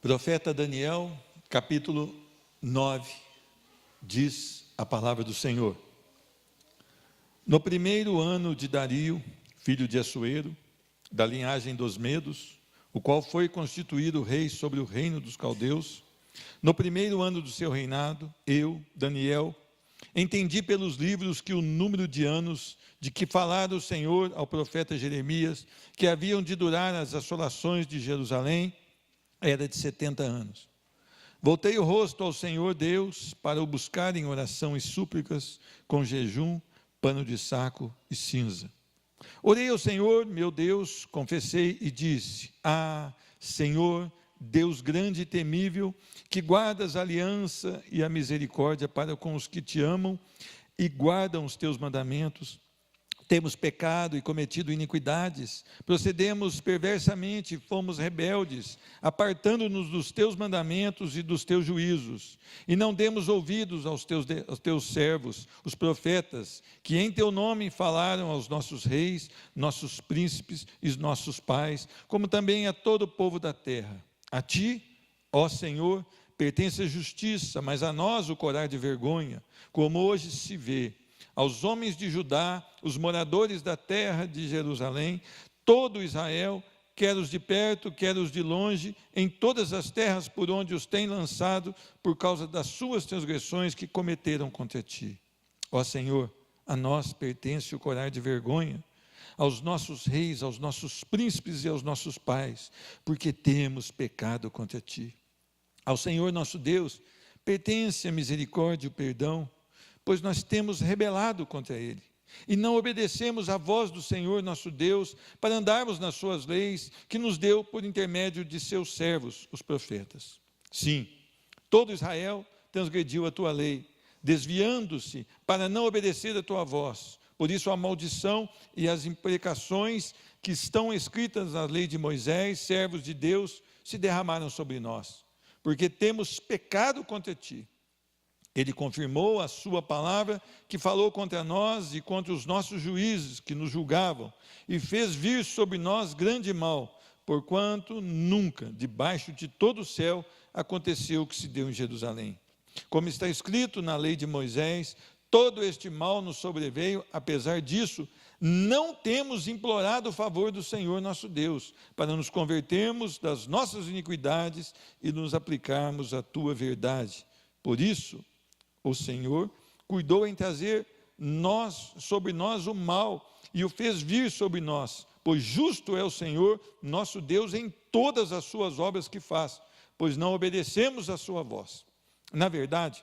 Profeta Daniel, capítulo 9, diz a palavra do Senhor. No primeiro ano de Dario, filho de Assuero, da linhagem dos Medos, o qual foi constituído rei sobre o reino dos caldeus, no primeiro ano do seu reinado, eu, Daniel, entendi pelos livros que o número de anos de que falara o Senhor ao profeta Jeremias, que haviam de durar as assolações de Jerusalém, era de 70 anos. Voltei o rosto ao Senhor Deus para o buscar em oração e súplicas, com jejum, pano de saco e cinza. Orei ao Senhor, meu Deus, confessei e disse: Senhor, Deus grande e temível, que guardas a aliança e a misericórdia para com os que te amam e guardam os teus mandamentos, temos pecado e cometido iniquidades, procedemos perversamente e fomos rebeldes, apartando-nos dos teus mandamentos e dos teus juízos, e não demos ouvidos aos teus servos, os profetas, que em teu nome falaram aos nossos reis, nossos príncipes e nossos pais, como também a todo o povo da terra. A ti, ó Senhor, pertence a justiça, mas a nós o corar de vergonha, como hoje se vê. Aos homens de Judá, os moradores da terra de Jerusalém, todo Israel, quer os de perto, quer os de longe, em todas as terras por onde os tem lançado, por causa das suas transgressões que cometeram contra ti. Ó Senhor, a nós pertence o corar de vergonha, aos nossos reis, aos nossos príncipes e aos nossos pais, porque temos pecado contra ti. Ao Senhor nosso Deus pertence a misericórdia e o perdão, pois nós temos rebelado contra Ele, e não obedecemos à voz do Senhor nosso Deus, para andarmos nas suas leis, que nos deu por intermédio de seus servos, os profetas. Sim, todo Israel transgrediu a tua lei, desviando-se para não obedecer a tua voz. Por isso a maldição e as imprecações que estão escritas na lei de Moisés, servos de Deus, se derramaram sobre nós, porque temos pecado contra ti. Ele confirmou a sua palavra que falou contra nós e contra os nossos juízes que nos julgavam, e fez vir sobre nós grande mal, porquanto nunca, debaixo de todo o céu, aconteceu o que se deu em Jerusalém. Como está escrito na lei de Moisés, todo este mal nos sobreveio, apesar disso, não temos implorado o favor do Senhor nosso Deus, para nos convertermos das nossas iniquidades e nos aplicarmos à tua verdade. Por isso, o Senhor cuidou em trazer sobre nós o mal e o fez vir sobre nós, pois justo é o Senhor nosso Deus em todas as suas obras que faz, pois não obedecemos a sua voz. Na verdade,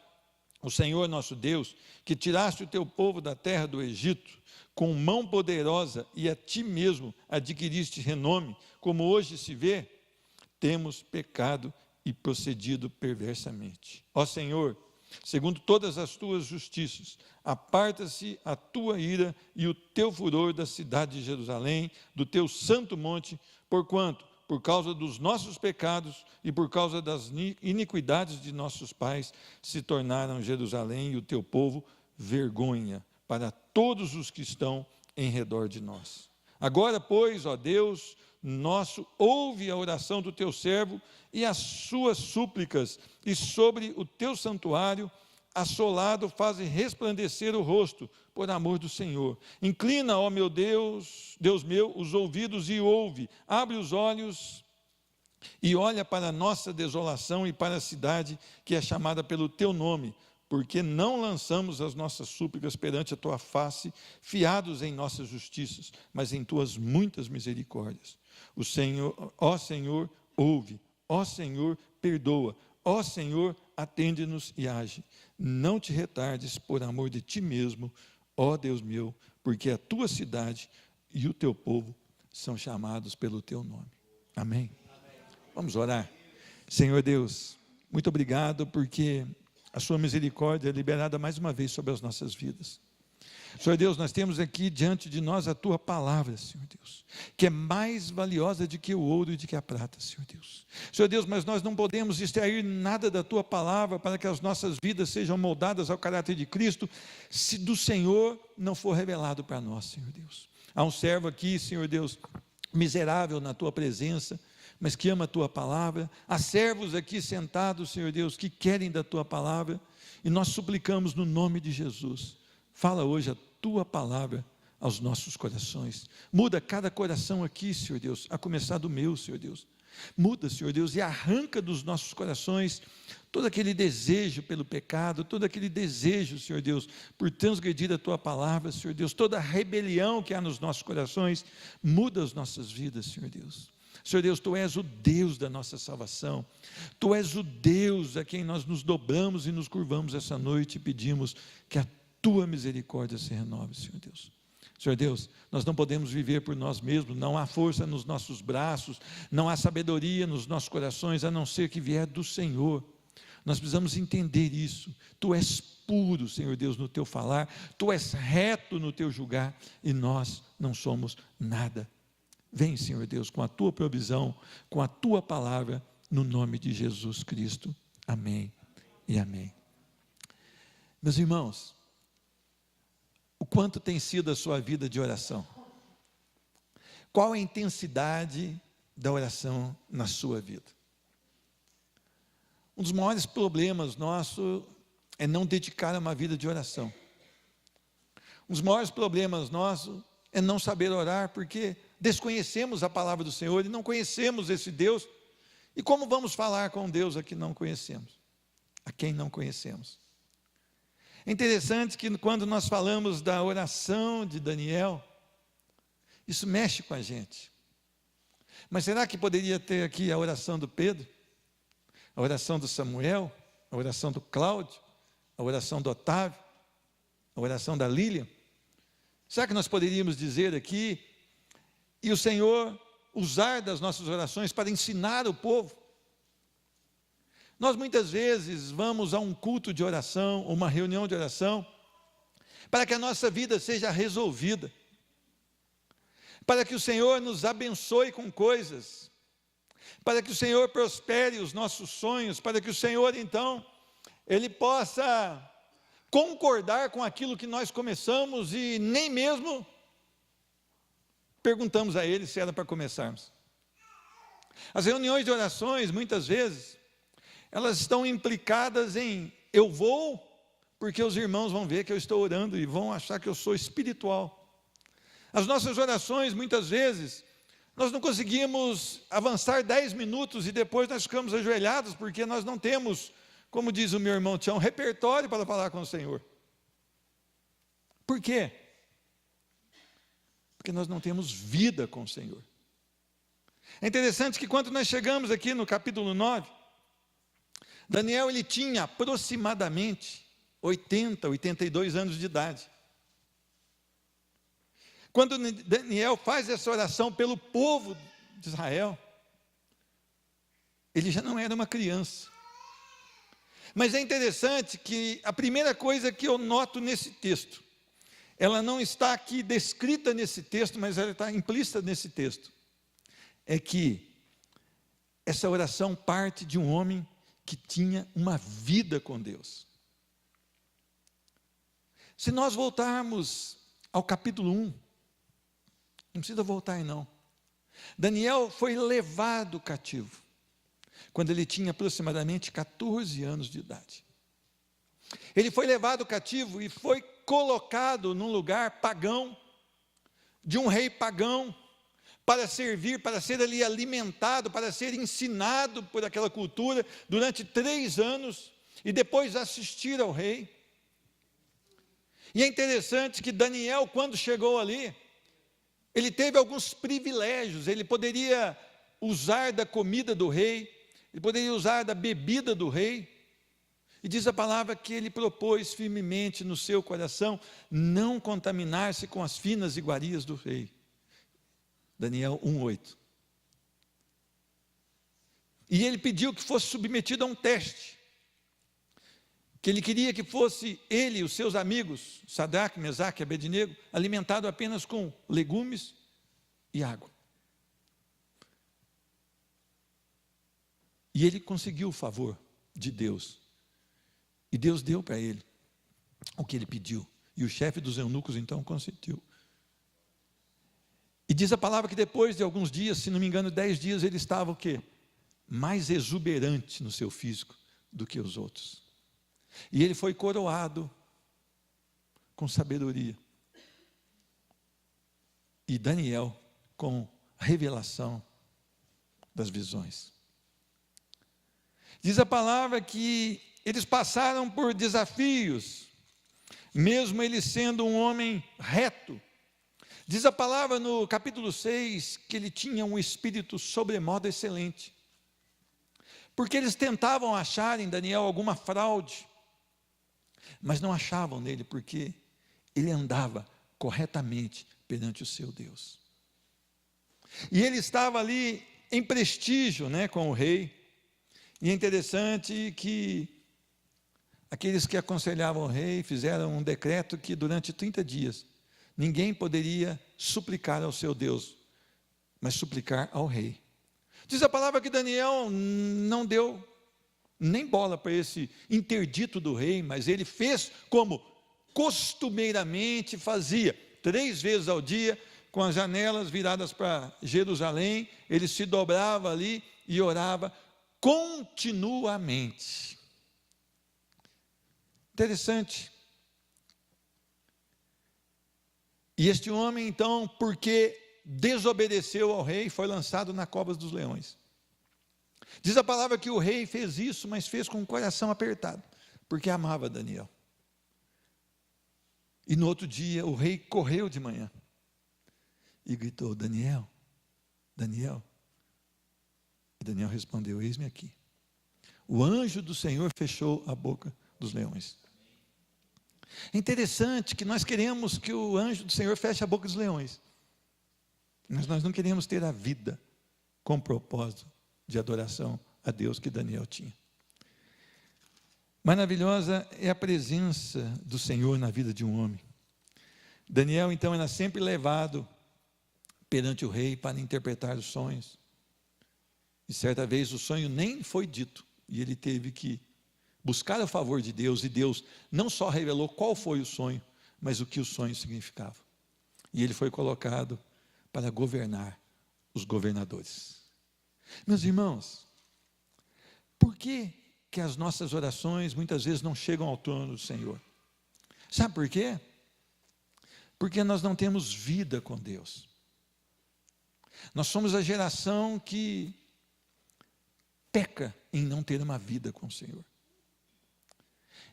o Senhor nosso Deus, que tiraste o teu povo da terra do Egito, com mão poderosa, e a ti mesmo adquiriste renome, como hoje se vê, temos pecado e procedido perversamente. Ó Senhor, segundo todas as tuas justiças, aparta-se a tua ira e o teu furor da cidade de Jerusalém, do teu santo monte, porquanto, por causa dos nossos pecados e por causa das iniquidades de nossos pais, se tornaram Jerusalém e o teu povo vergonha para todos os que estão em redor de nós. Agora, pois, ó Deus nosso, ouve a oração do teu servo e as suas súplicas, e sobre o teu santuário assolado faze resplandecer o rosto, por amor do Senhor. Inclina, ó meu Deus, Deus meu, os ouvidos e ouve, abre os olhos e olha para a nossa desolação e para a cidade que é chamada pelo teu nome, porque não lançamos as nossas súplicas perante a tua face, fiados em nossas justiças, mas em tuas muitas misericórdias. O Senhor, ó Senhor, ouve, ó Senhor, perdoa, ó Senhor, atende-nos e age. Não te retardes por amor de ti mesmo, ó Deus meu, porque a tua cidade e o teu povo são chamados pelo teu nome. Amém? Vamos orar. Senhor Deus, muito obrigado porque a sua misericórdia é liberada mais uma vez sobre as nossas vidas. Senhor Deus, nós temos aqui diante de nós a tua palavra, Senhor Deus, que é mais valiosa do que o ouro e do que a prata, Senhor Deus. Senhor Deus, mas nós não podemos extrair nada da tua palavra para que as nossas vidas sejam moldadas ao caráter de Cristo, se do Senhor não for revelado para nós, Senhor Deus. Há um servo aqui, Senhor Deus, miserável na tua presença, mas que ama a tua palavra. Há servos aqui sentados, Senhor Deus, que querem da tua palavra, e nós suplicamos no nome de Jesus, fala hoje a tua palavra aos nossos corações. Muda cada coração aqui, Senhor Deus, a começar do meu, Senhor Deus. Muda, Senhor Deus, e arranca dos nossos corações todo aquele desejo pelo pecado, todo aquele desejo, Senhor Deus, por transgredir a tua palavra, Senhor Deus, toda a rebelião que há nos nossos corações. Muda as nossas vidas, Senhor Deus. Senhor Deus, tu és o Deus da nossa salvação, tu és o Deus a quem nós nos dobramos e nos curvamos essa noite e pedimos que a tua misericórdia se renove, Senhor Deus. Senhor Deus, nós não podemos viver por nós mesmos, não há força nos nossos braços, não há sabedoria nos nossos corações, a não ser que vier do Senhor. Nós precisamos entender isso. Tu és puro, Senhor Deus, no teu falar, tu és reto no teu julgar, e nós não somos nada. Vem, Senhor Deus, com a tua provisão, com a tua palavra, no nome de Jesus Cristo. Amém e amém. Meus irmãos, o quanto tem sido a sua vida de oração? Qual a intensidade da oração na sua vida? Um dos maiores problemas nosso é não dedicar a uma vida de oração. Um dos maiores problemas nossos é não saber orar, porque desconhecemos a palavra do Senhor e não conhecemos esse Deus. E como vamos falar com Deus a quem não conhecemos? A quem não conhecemos? É interessante que quando nós falamos da oração de Daniel, isso mexe com a gente. Mas será que poderia ter aqui a oração do Pedro? A oração do Samuel? A oração do Cláudio? A oração do Otávio? A oração da Lília? Será que nós poderíamos dizer aqui, e o Senhor usar das nossas orações para ensinar o povo? Nós muitas vezes vamos a um culto de oração, uma reunião de oração, para que a nossa vida seja resolvida, para que o Senhor nos abençoe com coisas, para que o Senhor prospere os nossos sonhos, para que o Senhor então, Ele possa concordar com aquilo que nós começamos e nem mesmo perguntamos a Ele se era para começarmos. As reuniões de orações, muitas vezes, elas estão implicadas em eu vou, porque os irmãos vão ver que eu estou orando e vão achar que eu sou espiritual. As nossas orações, muitas vezes, nós não conseguimos avançar 10 minutos e depois nós ficamos ajoelhados, porque nós não temos, como diz o meu irmão Tião, repertório para falar com o Senhor. Por quê? Porque nós não temos vida com o Senhor. É interessante que quando nós chegamos aqui no capítulo 9, Daniel, ele tinha aproximadamente 82 anos de idade. Quando Daniel faz essa oração pelo povo de Israel, ele já não era uma criança. Mas é interessante que a primeira coisa que eu noto nesse texto, ela não está aqui descrita nesse texto, mas ela está implícita nesse texto, é que essa oração parte de um homem que tinha uma vida com Deus. Se nós voltarmos ao capítulo 1, não precisa voltar não. Daniel foi levado cativo, quando ele tinha aproximadamente 14 anos de idade. Ele foi levado cativo e foi colocado num lugar pagão, de um rei pagão, para servir, para ser ali alimentado, para ser ensinado por aquela cultura durante 3 anos, e depois assistir ao rei. E é interessante que Daniel, quando chegou ali, ele teve alguns privilégios, ele poderia usar da comida do rei, ele poderia usar da bebida do rei, e diz a palavra que ele propôs firmemente no seu coração não contaminar-se com as finas iguarias do rei. Daniel 1:8. E ele pediu que fosse submetido a um teste, que ele queria que fosse ele e os seus amigos, Sadraque, Mesaque e Abednego, alimentado apenas com legumes e água. E ele conseguiu o favor de Deus, e Deus deu para ele o que ele pediu, e o chefe dos eunucos então consentiu. E diz a palavra que depois de alguns dias, se não me engano 10 dias, ele estava o quê? Mais exuberante no seu físico do que os outros. E ele foi coroado com sabedoria. E Daniel com revelação das visões. Diz a palavra que eles passaram por desafios, mesmo ele sendo um homem reto. Diz a palavra no capítulo 6 que ele tinha um espírito sobremodo excelente. Porque eles tentavam achar em Daniel alguma fraude, mas não achavam nele, porque ele andava corretamente perante o seu Deus. E ele estava ali em prestígio, com o rei. E é interessante que aqueles que aconselhavam o rei fizeram um decreto que durante 30 dias ninguém poderia suplicar ao seu Deus, mas suplicar ao rei. Diz a palavra que Daniel não deu nem bola para esse interdito do rei, mas ele fez como costumeiramente fazia, 3 vezes ao dia, com as janelas viradas para Jerusalém, ele se dobrava ali e orava continuamente. Interessante. E este homem, então, porque desobedeceu ao rei, foi lançado na cova dos leões. Diz a palavra que o rei fez isso, mas fez com o coração apertado, porque amava Daniel. E no outro dia, o rei correu de manhã e gritou: Daniel, Daniel. E Daniel respondeu: eis-me aqui. O anjo do Senhor fechou a boca dos leões. É interessante que nós queremos que o anjo do Senhor feche a boca dos leões, mas nós não queremos ter a vida com propósito de adoração a Deus que Daniel tinha. Maravilhosa é a presença do Senhor na vida de um homem. Daniel então era sempre levado perante o rei para interpretar os sonhos. E certa vez o sonho nem foi dito, e ele teve que buscar o favor de Deus, e Deus não só revelou qual foi o sonho, mas o que o sonho significava. E ele foi colocado para governar os governadores. Meus irmãos, por que as nossas orações muitas vezes não chegam ao trono do Senhor? Sabe por quê? Porque nós não temos vida com Deus. Nós somos a geração que peca em não ter uma vida com o Senhor.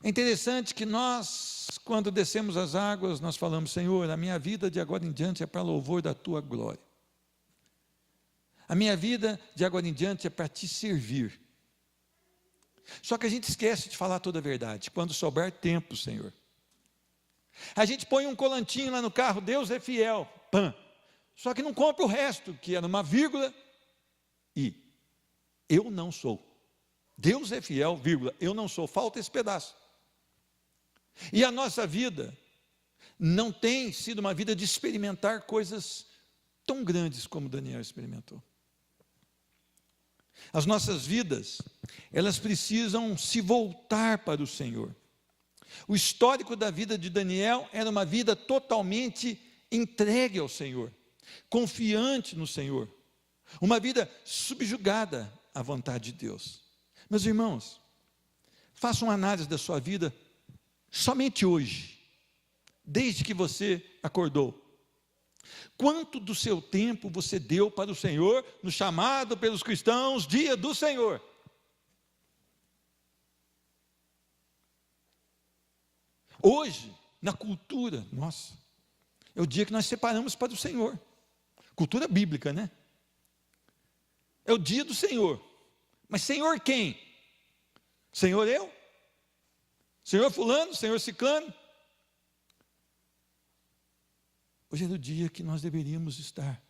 É interessante que nós, quando descemos as águas, nós falamos: Senhor, a minha vida de agora em diante é para louvor da Tua glória. A minha vida de agora em diante é para Te servir. Só que a gente esquece de falar toda a verdade. Quando sobrar tempo, Senhor, a gente põe um colantinho lá no carro: Deus é fiel, pã. Só que não compra o resto, que era uma vírgula, e eu não sou. Deus é fiel, vírgula, eu não sou. Falta esse pedaço. E a nossa vida não tem sido uma vida de experimentar coisas tão grandes como Daniel experimentou. As nossas vidas, elas precisam se voltar para o Senhor. O histórico da vida de Daniel era uma vida totalmente entregue ao Senhor, confiante no Senhor, uma vida subjugada à vontade de Deus. Meus irmãos, faça uma análise da sua vida somente hoje, desde que você acordou. Quanto do seu tempo você deu para o Senhor no chamado pelos cristãos Dia do Senhor? Hoje, na cultura, nossa, é o dia que nós separamos para o Senhor. Cultura bíblica, né? É o dia do Senhor. Mas Senhor quem? Senhor eu? Senhor fulano? Senhor ciclano? Hoje é o dia que nós deveríamos estar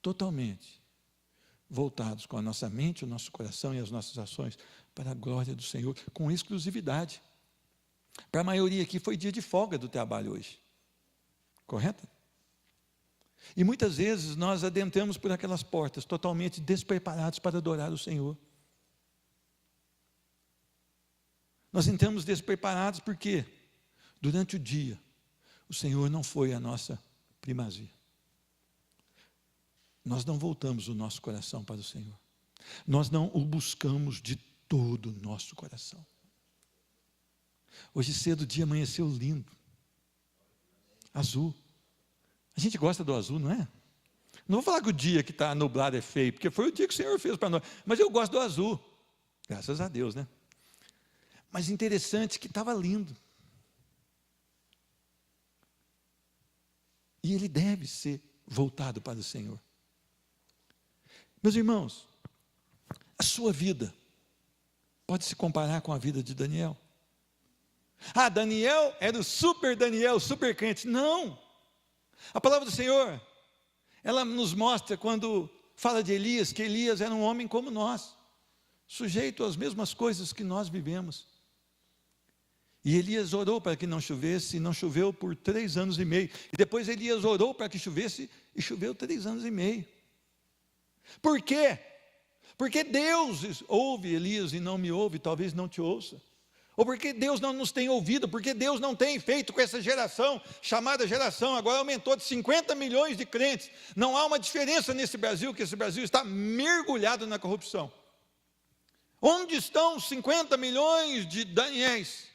totalmente voltados com a nossa mente, o nosso coração e as nossas ações para a glória do Senhor, com exclusividade. Para a maioria aqui foi dia de folga do trabalho hoje, correto? E muitas vezes nós adentramos por aquelas portas totalmente despreparados para adorar o Senhor. Nós entramos despreparados porque durante o dia o Senhor não foi a nossa primazia. nós não voltamos o nosso coração para o Senhor. Nós não o buscamos de todo o nosso coração. Hoje cedo o dia amanheceu lindo. Azul. A gente gosta do azul, não é? Não vou falar que o dia que está nublado é feio, porque foi o dia que o Senhor fez para nós. Mas eu gosto do azul. Graças a Deus, né? Mas interessante que estava lindo. E ele deve ser voltado para o Senhor. Meus irmãos, a sua vida pode se comparar com a vida de Daniel. Ah, Daniel era o super Daniel, super crente. Não! A palavra do Senhor, ela nos mostra quando fala de Elias, que Elias era um homem como nós, sujeito às mesmas coisas que nós vivemos. E Elias orou para que não chovesse, e não choveu por 3 anos e meio. E depois Elias orou para que chovesse, e choveu 3 anos e meio. Por quê? Porque Deus ouve Elias e não me ouve, talvez não te ouça. Ou porque Deus não nos tem ouvido, porque Deus não tem feito com essa geração, chamada geração, agora aumentou de 50 milhões de crentes. Não há uma diferença nesse Brasil, que esse Brasil está mergulhado na corrupção. Onde estão os 50 milhões de Daniéis?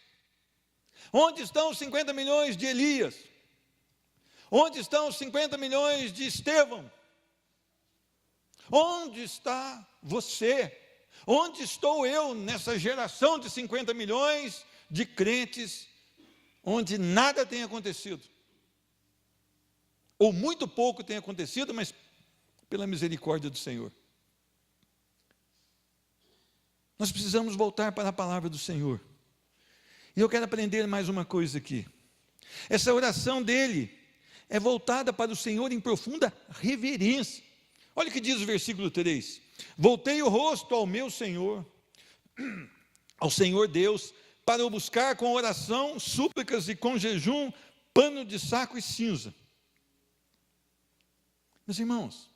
Onde estão os 50 milhões de Elias? Onde estão os 50 milhões de Estevão? Onde está você? Onde estou eu nessa geração de 50 milhões de crentes, onde nada tem acontecido? Ou muito pouco tem acontecido, mas pela misericórdia do Senhor. Nós precisamos voltar para a palavra do Senhor. E eu quero aprender mais uma coisa aqui. Essa oração dele é voltada para o Senhor em profunda reverência. Olha o que diz o versículo 3. Voltei o rosto ao meu Senhor, ao Senhor Deus, para o buscar com oração, súplicas e com jejum, pano de saco e cinza. Meus irmãos,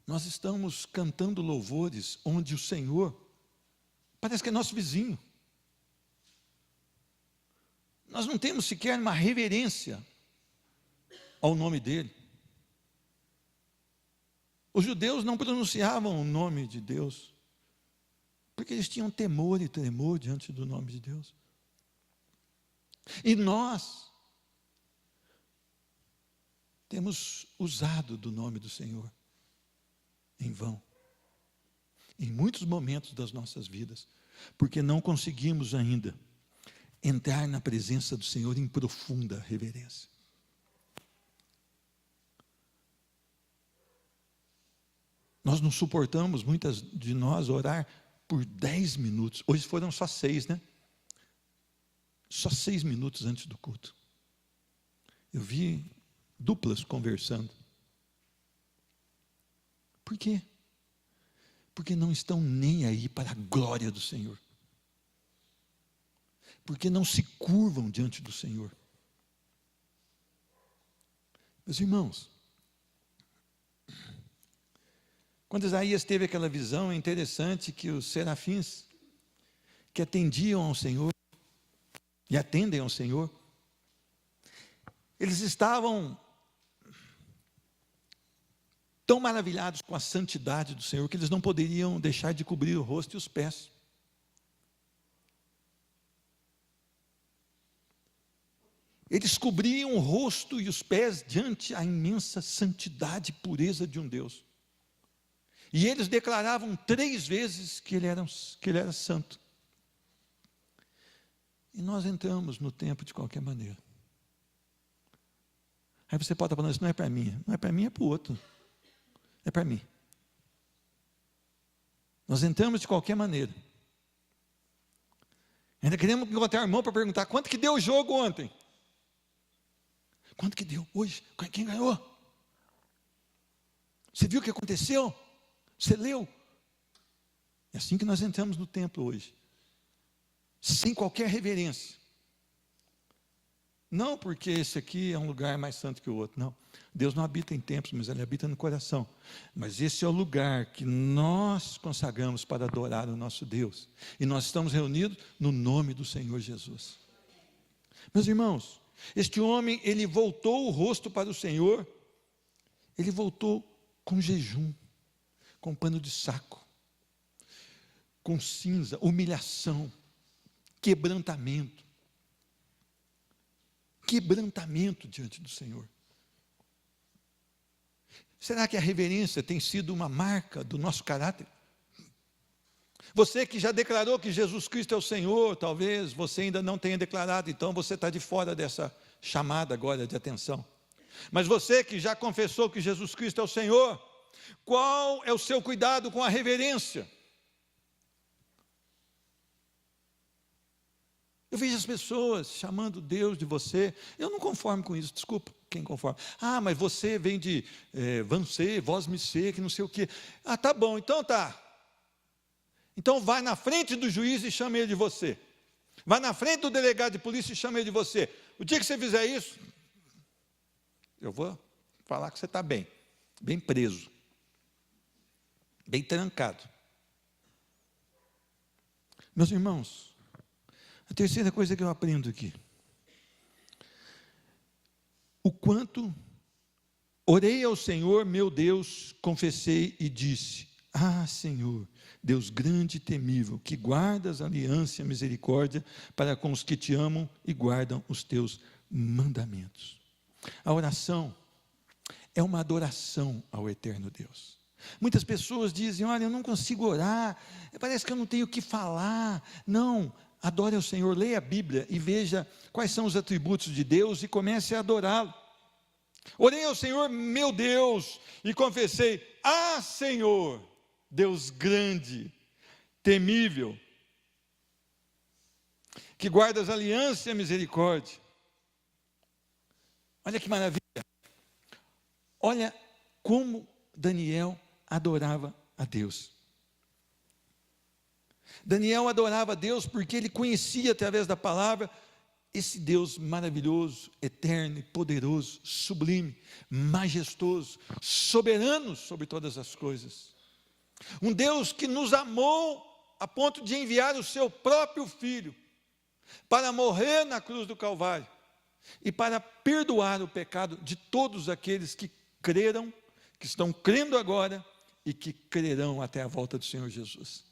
nós estamos cantando louvores onde o Senhor parece que é nosso vizinho. Nós não temos sequer uma reverência ao nome dele. Os judeus não pronunciavam o nome de Deus, porque eles tinham temor e tremor diante do nome de Deus. E nós temos usado do nome do Senhor em vão, em muitos momentos das nossas vidas, porque não conseguimos ainda entrar na presença do Senhor em profunda reverência. Nós não suportamos, muitas de nós, orar por 10 minutos. Hoje foram só 6, né? Só 6 minutos antes do culto. Eu vi duplas conversando. Por quê? Porque não estão nem aí para a glória do Senhor. Porque não se curvam diante do Senhor. Meus irmãos, quando Isaías teve aquela visão, é interessante que os serafins que atendiam ao Senhor e atendem ao Senhor, eles estavam tão maravilhados com a santidade do Senhor que eles não poderiam deixar de cobrir o rosto e os pés. Eles cobriam o rosto e os pés diante a imensa santidade e pureza de um Deus. E eles declaravam 3 vezes que ele era santo. E nós entramos no templo de qualquer maneira. Aí você pode estar falando, isso não é para mim. Não é para mim, é para o outro. É para mim. Nós entramos de qualquer maneira. Ainda queremos encontrar o irmão para perguntar, quanto que deu o jogo ontem? Quanto que deu hoje? Quem ganhou? Você viu o que aconteceu? Você leu? É assim que nós entramos no templo hoje. Sem qualquer reverência. Não porque esse aqui é um lugar mais santo que o outro, não. Deus não habita em templos, mas Ele habita no coração. Mas esse é o lugar que nós consagramos para adorar o nosso Deus. E nós estamos reunidos no nome do Senhor Jesus. Meus irmãos, este homem, ele voltou o rosto para o Senhor ele voltou com jejum, com pano de saco, com cinza, humilhação, quebrantamento diante do Senhor. Será que a reverência tem sido uma marca do nosso caráter? Você que já declarou que Jesus Cristo é o Senhor, talvez você ainda não tenha declarado, então você está de fora dessa chamada agora de atenção. Mas você que já confessou que Jesus Cristo é o Senhor, qual é o seu cuidado com a reverência? Eu vejo as pessoas chamando Deus de você, eu não conformo com isso, desculpa quem conforma. Ah, mas você vem de você, vós me ser, que não sei o quê. Ah, tá bom, então tá. Então vai na frente do juiz e chama ele de você. Vai na frente do delegado de polícia e chama ele de você. O dia que você fizer isso, eu vou falar que você está bem preso, bem trancado. Meus irmãos, a terceira coisa que eu aprendo aqui, o quanto orei ao Senhor, meu Deus, confessei e disse: ah, Senhor, Deus grande e temível, que guardas a aliança e a misericórdia para com os que te amam e guardam os teus mandamentos. A oração é uma adoração ao eterno Deus. Muitas pessoas dizem: olha, eu não consigo orar, parece que eu não tenho o que falar. Não, adore ao Senhor, leia a Bíblia e veja quais são os atributos de Deus e comece a adorá-lo. Orei ao Senhor, meu Deus, e confessei: ah, Senhor, Deus grande, temível, que guardas a aliança e a misericórdia. Olha que maravilha. Olha como Daniel adorava a Deus. Daniel adorava a Deus porque ele conhecia através da palavra esse Deus maravilhoso, eterno, poderoso, sublime, majestoso, soberano sobre todas as coisas. Um Deus que nos amou a ponto de enviar o seu próprio Filho para morrer na cruz do Calvário e para perdoar o pecado de todos aqueles que creram, que estão crendo agora e que crerão até a volta do Senhor Jesus.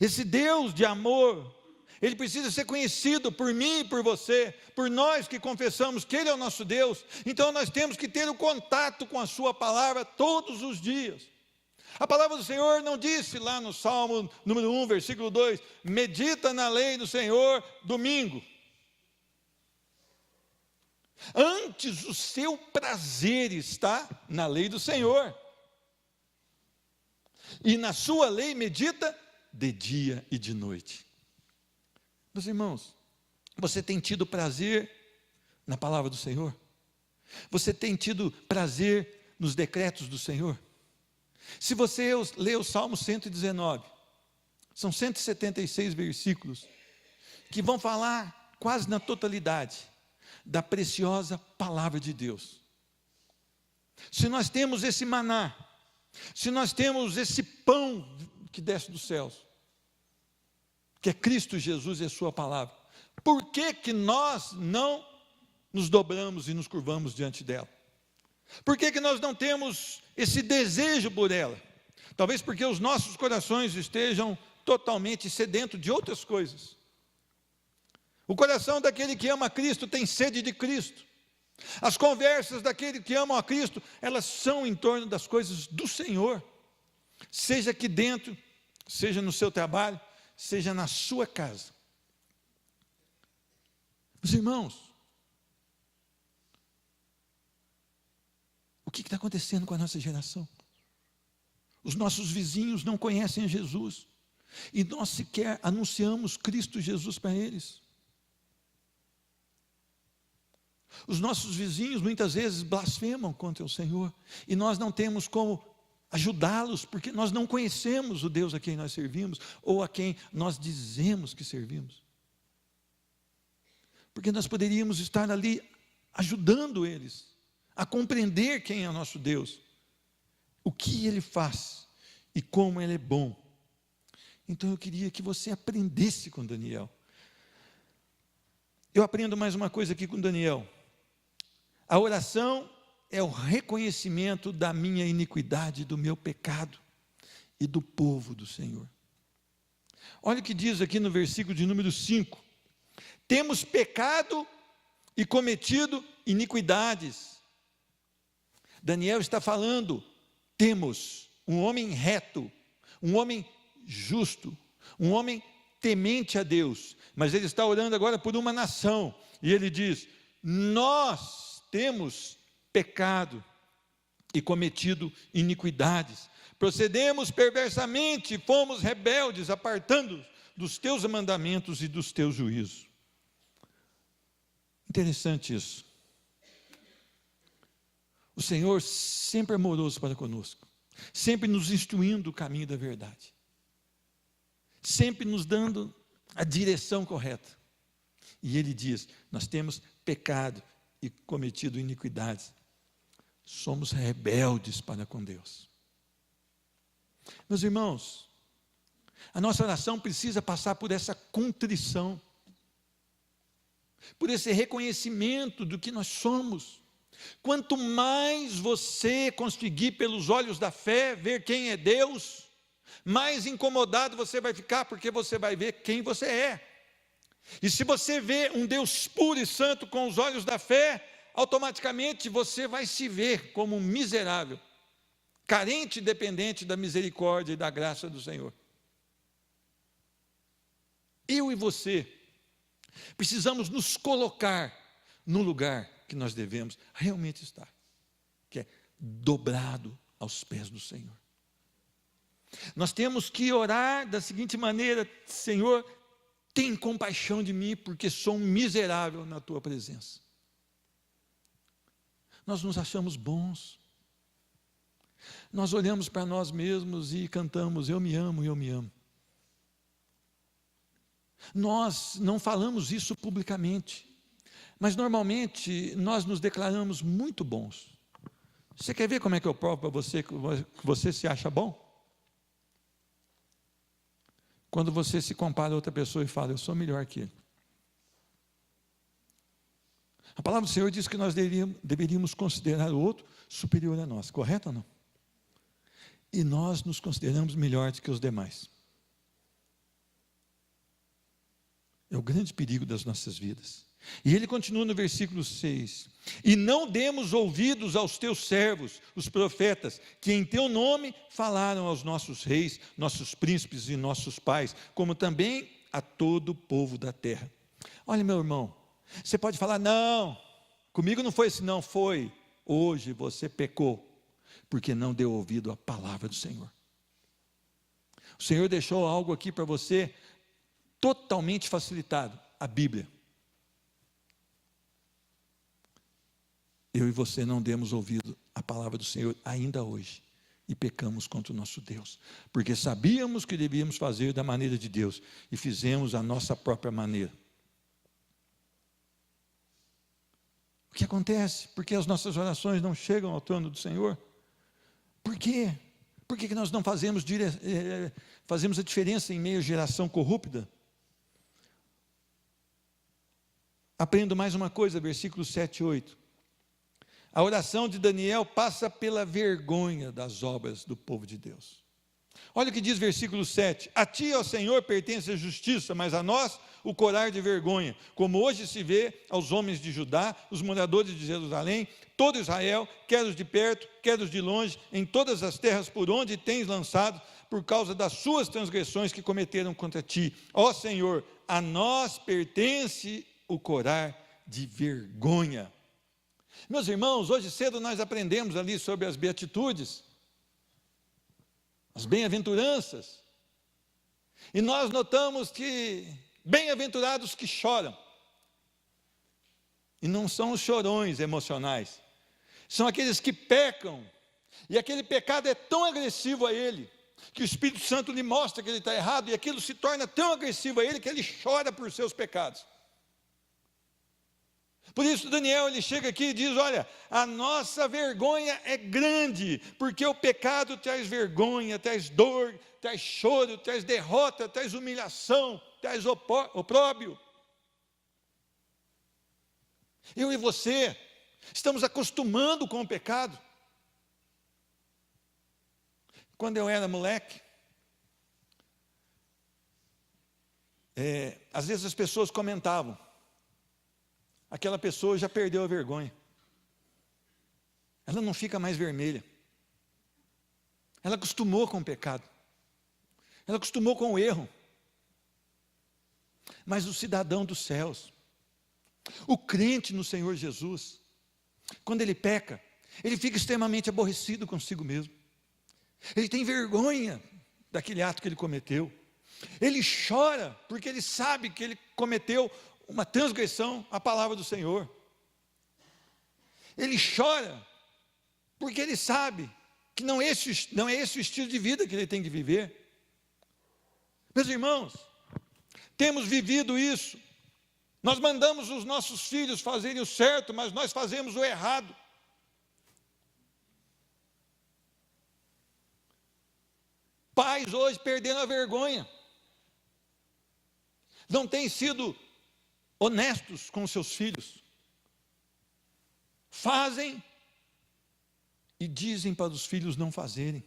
Esse Deus de amor, Ele precisa ser conhecido por mim e por você, por nós que confessamos que Ele é o nosso Deus. Então nós temos que ter o contato com a sua palavra todos os dias. A palavra do Senhor não disse lá no Salmo número 1, versículo 2, medita na lei do Senhor domingo. Antes o seu prazer está na lei do Senhor, e na sua lei medita de dia e de noite. Meus irmãos, você tem tido prazer na palavra do Senhor? Você tem tido prazer nos decretos do Senhor? Se você ler o Salmo 119, são 176 versículos, que vão falar quase na totalidade da preciosa palavra de Deus. Se nós temos esse maná, se nós temos esse pão que desce dos céus, que é Cristo Jesus e a sua palavra, por que que nós não nos dobramos e nos curvamos diante dela? Por que que nós não temos esse desejo por ela? Talvez porque os nossos corações estejam totalmente sedentos de outras coisas. O coração daquele que ama a Cristo tem sede de Cristo. As conversas daquele que ama a Cristo, elas são em torno das coisas do Senhor. Seja aqui dentro, seja no seu trabalho, seja na sua casa. Meus irmãos, o que está acontecendo com a nossa geração? Os nossos vizinhos não conhecem Jesus, e nós sequer anunciamos Cristo Jesus para eles. Os nossos vizinhos muitas vezes blasfemam contra o Senhor, e nós não temos como ajudá-los, porque nós não conhecemos o Deus a quem nós servimos, ou a quem nós dizemos que servimos. Porque nós poderíamos estar ali ajudando eles a compreender quem é o nosso Deus, o que Ele faz e como Ele é bom. Então eu queria que você aprendesse com Daniel. Eu aprendo mais uma coisa aqui com Daniel. A oração é o reconhecimento da minha iniquidade, do meu pecado e do povo do Senhor. Olha o que diz aqui no versículo de número 5. Temos pecado e cometido iniquidades. Daniel está falando, temos um homem reto, um homem justo, um homem temente a Deus, mas ele está orando agora por uma nação, e ele diz, nós temos pecado e cometido iniquidades, procedemos perversamente, fomos rebeldes, apartando dos teus mandamentos e dos teus juízos. Interessante isso. O Senhor sempre é amoroso para conosco, sempre nos instruindo o caminho da verdade, sempre nos dando a direção correta. E Ele diz, nós temos pecado e cometido iniquidades, somos rebeldes para com Deus. Meus irmãos, a nossa oração precisa passar por essa contrição, por esse reconhecimento do que nós somos. Quanto mais você conseguir pelos olhos da fé ver quem é Deus, mais incomodado você vai ficar, porque você vai ver quem você é. E se você vê um Deus puro e santo com os olhos da fé, automaticamente você vai se ver como um miserável, carente e dependente da misericórdia e da graça do Senhor. Eu e você precisamos nos colocar no lugar que nós devemos realmente estar, que é dobrado aos pés do Senhor. Nós temos que orar da seguinte maneira: Senhor, tem compaixão de mim, porque sou um miserável na tua presença. Nós nos achamos bons, nós olhamos para nós mesmos e cantamos, eu me amo, eu me amo. Nós não falamos isso publicamente, mas normalmente nós nos declaramos muito bons. Você quer ver como é que eu provo para você que você se acha bom? Quando você se compara a outra pessoa e fala, eu sou melhor que ele. A palavra do Senhor diz que nós deveríamos considerar o outro superior a nós, correto ou não? E nós nos consideramos melhores que os demais. É o grande perigo das nossas vidas. E ele continua no versículo 6, e não demos ouvidos aos teus servos, os profetas, que em teu nome falaram aos nossos reis, nossos príncipes e nossos pais, como também a todo o povo da terra. Olha, meu irmão, você pode falar, não, comigo não foi assim, não, foi, hoje você pecou, porque não deu ouvido à palavra do Senhor. O Senhor deixou algo aqui para você, totalmente facilitado, a Bíblia. Eu e você não demos ouvido à palavra do Senhor ainda hoje, e pecamos contra o nosso Deus, porque sabíamos que devíamos fazer da maneira de Deus, e fizemos a nossa própria maneira. O que acontece? Porque as nossas orações não chegam ao trono do Senhor? Por quê? Por que nós não fazemos a diferença em meio à geração corrupta? Aprendo mais uma coisa, versículos 7 e 8. A oração de Daniel passa pela vergonha das obras do povo de Deus. Olha o que diz versículo 7. A ti, ó Senhor, pertence a justiça, mas a nós o corar de vergonha, como hoje se vê aos homens de Judá, os moradores de Jerusalém, todo Israel, quer os de perto, quer os de longe, em todas as terras por onde tens lançado, por causa das suas transgressões que cometeram contra ti. Ó Senhor, a nós pertence o corar de vergonha. Meus irmãos, hoje cedo nós aprendemos ali sobre as beatitudes, as bem-aventuranças, e nós notamos que bem-aventurados que choram, e não são os chorões emocionais, são aqueles que pecam, e aquele pecado é tão agressivo a ele, que o Espírito Santo lhe mostra que ele está errado, e aquilo se torna tão agressivo a ele, que ele chora por seus pecados. Por isso Daniel, ele chega aqui e diz, olha, a nossa vergonha é grande, porque o pecado traz vergonha, traz dor, traz choro, traz derrota, traz humilhação, traz opróbio. Eu e você Estamos acostumando com o pecado. Quando eu era moleque, às vezes as pessoas comentavam: aquela pessoa já perdeu a vergonha, ela não fica mais vermelha, ela acostumou com o pecado, ela acostumou com o erro. Mas o cidadão dos céus, o crente no Senhor Jesus, quando ele peca, ele fica extremamente aborrecido consigo mesmo, ele tem vergonha daquele ato que ele cometeu, ele chora porque ele sabe que ele cometeu uma transgressão à palavra do Senhor, ele chora porque ele sabe que não é esse o estilo de vida que ele tem que viver. Meus irmãos, temos vivido isso. Nós mandamos os nossos filhos fazerem o certo, mas nós fazemos o errado. Pais hoje perdendo a vergonha, não têm sido honestos com seus filhos, fazem e dizem para os filhos não fazerem.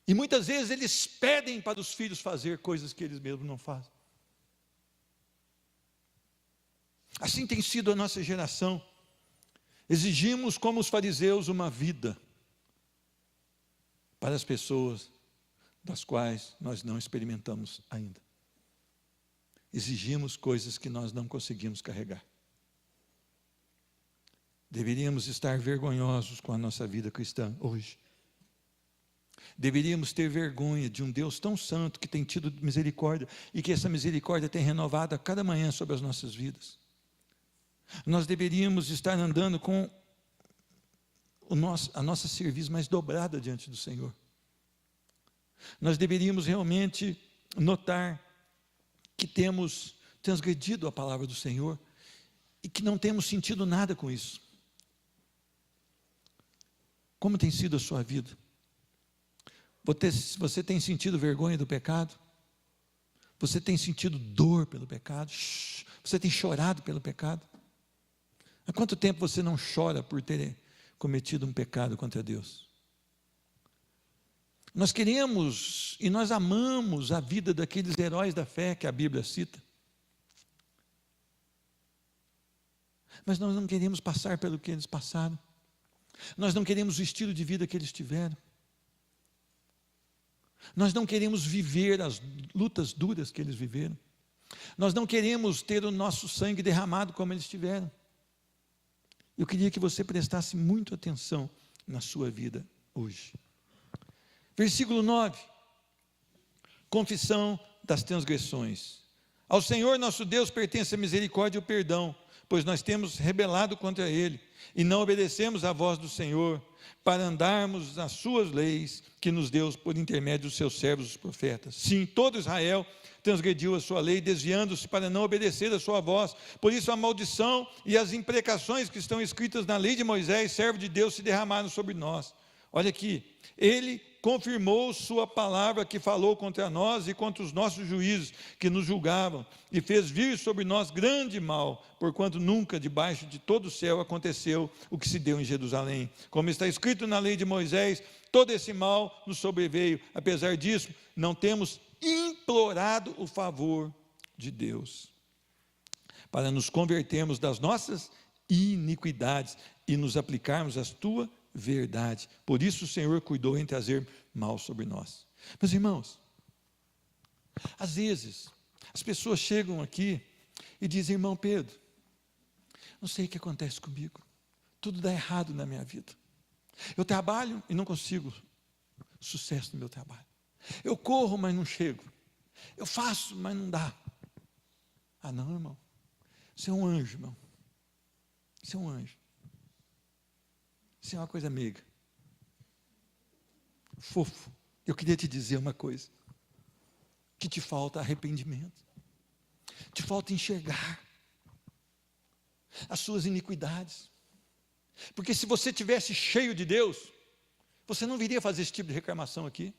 E muitas vezes eles pedem para os filhos fazer coisas que eles mesmos não fazem. Assim tem sido a nossa geração. Exigimos, como os fariseus, uma vida para as pessoas das quais nós não experimentamos ainda. Exigimos coisas que nós não conseguimos carregar. Deveríamos estar vergonhosos com a nossa vida cristã hoje. Deveríamos ter vergonha de um Deus tão santo que tem tido misericórdia e que essa misericórdia tem renovado a cada manhã sobre as nossas vidas. Nós deveríamos estar andando com a nossa serviço mais dobrada diante do Senhor. Nós deveríamos realmente notar que temos transgredido a palavra do Senhor e que não temos sentido nada com isso. Como tem sido a sua vida? Você tem sentido vergonha do pecado? Você tem sentido dor pelo pecado? Você tem chorado pelo pecado? Há quanto tempo você não chora por ter cometido um pecado contra Deus? Nós queremos e nós amamos a vida daqueles heróis da fé que a Bíblia cita. Mas nós não queremos passar pelo que eles passaram. Nós não queremos o estilo de vida que eles tiveram. Nós não queremos viver as lutas duras que eles viveram. Nós não queremos ter o nosso sangue derramado como eles tiveram. Eu queria que você prestasse muito atenção na sua vida hoje. Versículo 9. Confissão das transgressões. Ao Senhor nosso Deus pertence a misericórdia e o perdão, pois nós temos rebelado contra Ele e não obedecemos à voz do Senhor, para andarmos nas suas leis, que nos deu por intermédio dos seus servos, os profetas. Sim, todo Israel transgrediu a sua lei, desviando-se para não obedecer a sua voz. Por isso a maldição e as imprecações que estão escritas na lei de Moisés, servo de Deus, se derramaram sobre nós. Olha aqui, ele confirmou sua palavra que falou contra nós e contra os nossos juízes que nos julgavam, e fez vir sobre nós grande mal, porquanto nunca debaixo de todo o céu aconteceu o que se deu em Jerusalém. Como está escrito na lei de Moisés, todo esse mal nos sobreveio. Apesar disso, não temos implorado o favor de Deus, para nos convertermos das nossas iniquidades e nos aplicarmos à tua verdade. Por isso o Senhor cuidou em trazer mal sobre nós. Meus irmãos, às vezes as pessoas chegam aqui e dizem: irmão Pedro, não sei o que acontece comigo, tudo dá errado na minha vida. Eu trabalho e não consigo sucesso no meu trabalho. Eu corro, mas não chego. Eu faço, mas não dá. Ah não, irmão, você é um anjo, irmão. Você é um anjo. Isso é uma coisa meiga, fofo. Eu queria te dizer uma coisa: que te falta arrependimento, te falta enxergar as suas iniquidades, porque se você tivesse cheio de Deus, você não viria fazer esse tipo de reclamação aqui.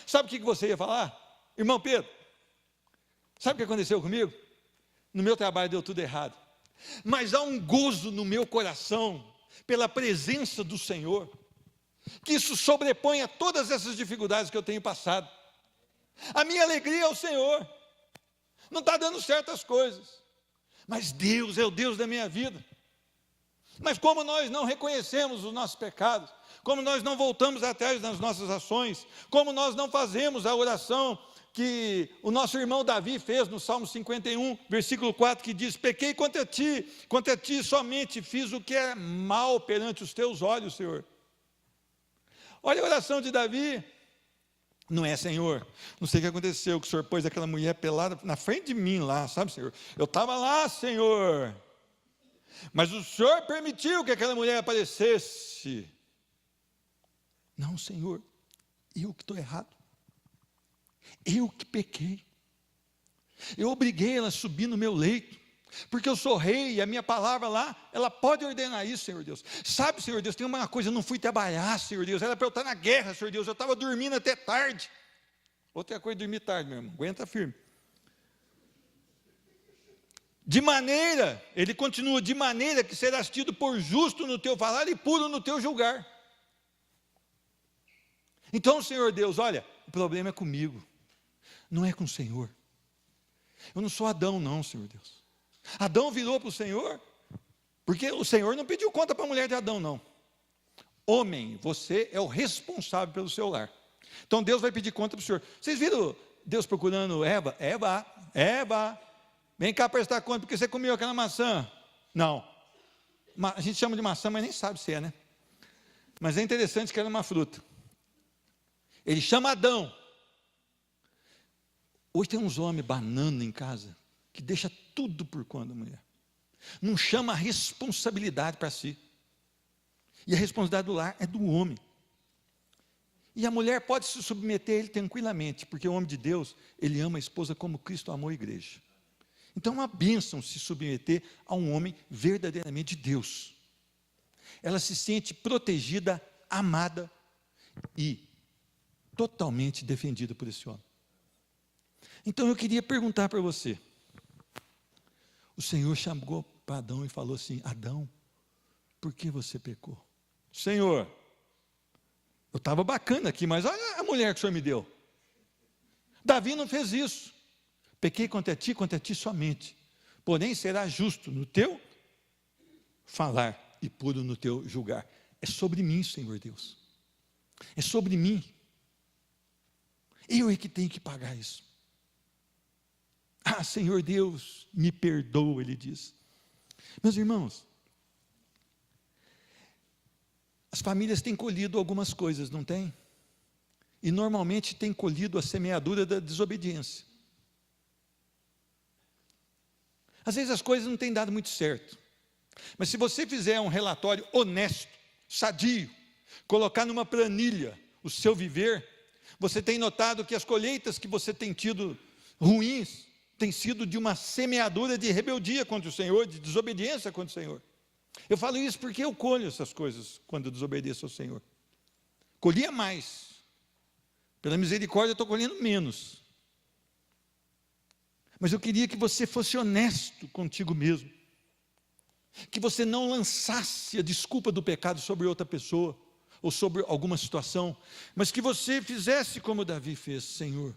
Sabe o que você ia falar? Irmão Pedro, sabe o que aconteceu comigo? No meu trabalho deu tudo errado. mas há um gozo no meu coração pela presença do Senhor, que isso sobrepõe a todas essas dificuldades que eu tenho passado. A minha alegria é o Senhor. Não está dando certas coisas, mas Deus é o Deus da minha vida. Mas como nós não reconhecemos os nossos pecados, como nós não voltamos atrás nas nossas ações, como nós não fazemos a oração que o nosso irmão Davi fez no Salmo 51, versículo 4, que diz: pequei contra ti somente fiz o que é mal perante os teus olhos, Senhor. Olha a oração de Davi. Não é, Senhor, não sei o que aconteceu, que o Senhor pôs aquela mulher pelada na frente de mim lá, sabe, Senhor? Eu estava lá, Senhor, mas o Senhor permitiu que aquela mulher aparecesse. Não, Senhor, eu que estou errado, eu que pequei, eu obriguei ela a subir no meu leito, porque eu sou rei e a minha palavra lá, ela pode ordenar isso, Senhor Deus. Sabe, Senhor Deus, tem uma coisa, eu não fui trabalhar, Senhor Deus, era para eu estar na guerra, Senhor Deus, eu estava dormindo até tarde. Outra coisa, dormir tarde, meu irmão, aguenta firme. De maneira, ele continua, de maneira que serás tido por justo no teu falar e puro no teu julgar. Então, Senhor Deus, olha, o problema é comigo, não é com o Senhor. Eu não sou Adão não, Senhor Deus. Adão virou para o Senhor, porque o Senhor não pediu conta para a mulher de Adão, não. Homem, você é o responsável pelo seu lar. Então Deus vai pedir conta para o Senhor. Vocês viram Deus procurando Eva? Eva, vem cá prestar conta, porque você comeu aquela maçã. Não, a gente chama de maçã, mas nem sabe se é, né? Mas é interessante que era uma fruta. Ele chama Adão. Hoje tem uns homens banana em casa, que deixa tudo por conta da mulher, não chama a responsabilidade para si, e a responsabilidade do lar é do homem, e a mulher pode se submeter a ele tranquilamente, porque o homem de Deus, ele ama a esposa como Cristo amou a igreja. Então é uma bênção se submeter a um homem verdadeiramente de Deus, ela se sente protegida, amada e totalmente defendida por esse homem. Então eu queria perguntar para você, o Senhor chamou para Adão e falou assim: Adão, por que você pecou? Senhor, eu estava bacana aqui, mas olha a mulher que o Senhor me deu. Davi não fez isso. Pequei contra ti somente, porém será justo no teu falar e puro no teu julgar. É sobre mim, Senhor Deus, é sobre mim. Eu é que tenho que pagar isso. Ah, Senhor Deus, me perdoa, ele diz. Meus irmãos, as famílias têm colhido algumas coisas, não tem? E normalmente têm colhido a semeadura da desobediência. Às vezes as coisas não têm dado muito certo, mas se você fizer um relatório honesto, sadio, colocar numa planilha o seu viver, você tem notado que as colheitas que você tem tido ruins, tem sido de uma semeadura de rebeldia contra o Senhor, de desobediência contra o Senhor. Eu falo isso porque eu colho essas coisas quando eu desobedeço ao Senhor. Colhia mais, pela misericórdia eu estou colhendo menos. Mas eu queria que você fosse honesto contigo mesmo, que você não lançasse a desculpa do pecado sobre outra pessoa, ou sobre alguma situação, mas que você fizesse como Davi fez: Senhor,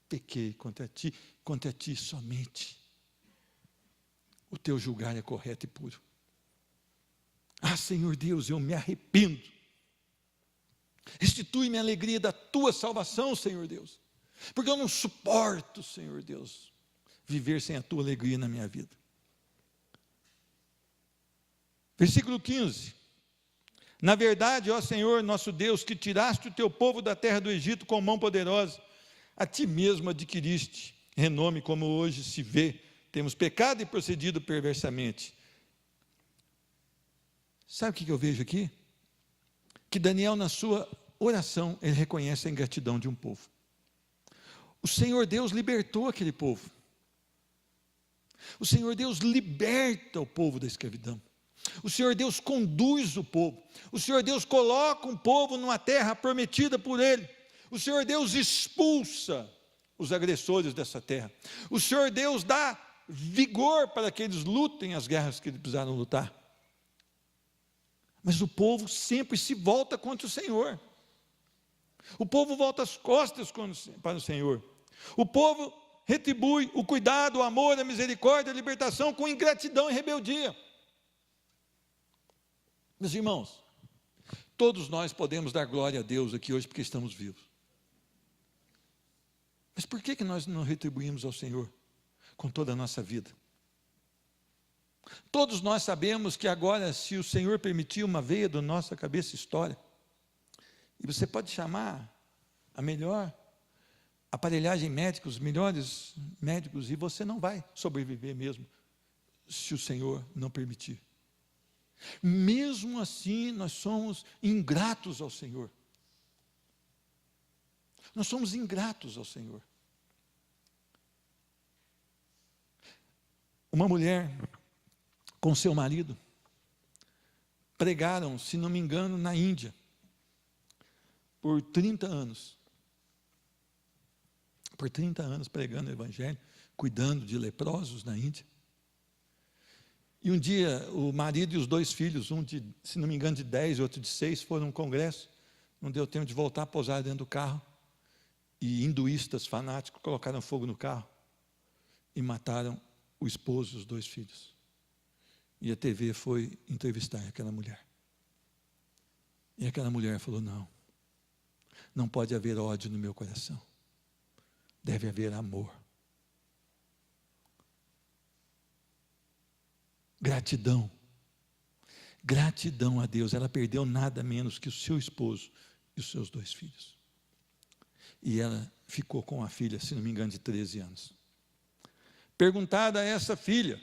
pequei contra ti somente, o teu julgar é correto e puro. Ah, Senhor Deus, eu me arrependo, restitui-me a alegria da tua salvação, Senhor Deus, porque eu não suporto, Senhor Deus, viver sem a tua alegria na minha vida. Versículo 15, na verdade, ó Senhor nosso Deus, que tiraste o teu povo da terra do Egito com mão poderosa, a ti mesmo adquiriste renome, como hoje se vê, temos pecado e procedido perversamente. Sabe o que eu vejo aqui? Que Daniel, na sua oração, ele reconhece a ingratidão de um povo. O Senhor Deus libertou aquele povo. O Senhor Deus liberta o povo da escravidão. O Senhor Deus conduz o povo. O Senhor Deus coloca um povo numa terra prometida por Ele. O Senhor Deus expulsa os agressores dessa terra. O Senhor Deus dá vigor para que eles lutem as guerras que eles precisaram lutar. Mas o povo sempre se volta contra o Senhor. O povo volta as costas para o Senhor. O povo retribui o cuidado, o amor, a misericórdia, a libertação com ingratidão e rebeldia. Meus irmãos, todos nós podemos dar glória a Deus aqui hoje porque estamos vivos. Mas por que nós não retribuímos ao Senhor com toda a nossa vida? Todos nós sabemos que agora, se o Senhor permitir, uma veia da nossa cabeça estoura. E você pode chamar a melhor aparelhagem médica, os melhores médicos, e você não vai sobreviver mesmo, se o Senhor não permitir. Mesmo assim, nós somos ingratos ao Senhor. Nós somos ingratos ao Senhor. Uma mulher com seu marido pregaram, se não me engano, na Índia, por 30 anos. Por 30 anos pregando o Evangelho, cuidando de leprosos na Índia. E um dia, o marido e os dois filhos, um de, se não me engano, de 10 e outro de 6, foram a um congresso. Não deu tempo de voltar, pousaram dentro do carro. E hinduístas fanáticos colocaram fogo no carro e mataram o esposo e os dois filhos. E a TV foi entrevistar aquela mulher. E aquela mulher falou: não pode haver ódio no meu coração. Deve haver amor. Gratidão. Gratidão a Deus. Ela perdeu nada menos que o seu esposo e os seus dois filhos. E ela ficou com a filha, se não me engano, de 13 anos. Perguntada a essa filha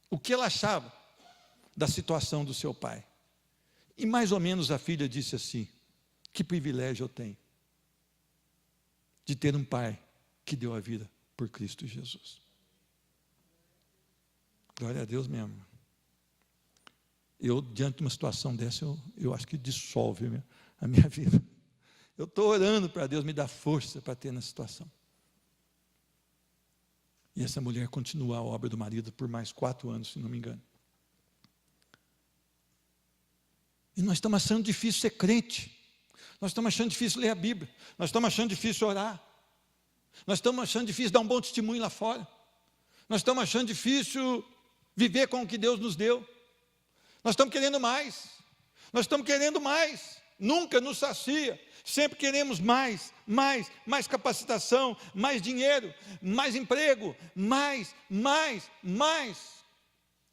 o que ela achava da situação do seu pai. E mais ou menos a filha disse assim: que privilégio eu tenho de ter um pai que deu a vida por Cristo Jesus. Glória a Deus mesmo. Eu, diante de uma situação dessa, eu acho que dissolve a minha vida. Eu estou orando para Deus me dar força para ter na situação. E essa mulher continua a obra do marido por mais 4 anos, se não me engano. E nós estamos achando difícil ser crente. Nós estamos achando difícil ler a Bíblia. Nós estamos achando difícil orar. Nós estamos achando difícil dar um bom testemunho lá fora. Nós estamos achando difícil viver com o que Deus nos deu. Nós estamos querendo mais. Nós estamos querendo mais. Nunca nos sacia. Sempre queremos mais capacitação, mais dinheiro, mais emprego, mais.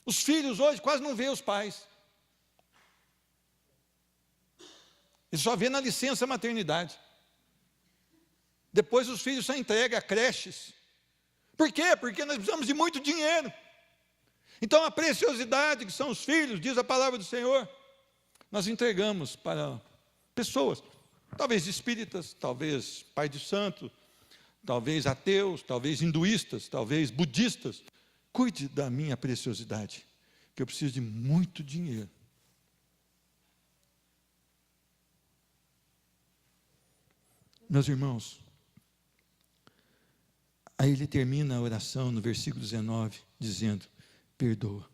Os filhos hoje quase não veem os pais. Ele só vê na licença maternidade. Depois os filhos são entregues a creches. Por quê? Porque nós precisamos de muito dinheiro. Então a preciosidade que são os filhos, diz a palavra do Senhor, nós entregamos para pessoas, talvez espíritas, talvez pai de santo, talvez ateus, talvez hinduístas, talvez budistas. Cuide da minha preciosidade, que eu preciso de muito dinheiro. Meus irmãos, aí ele termina a oração no versículo 19, dizendo: perdoa.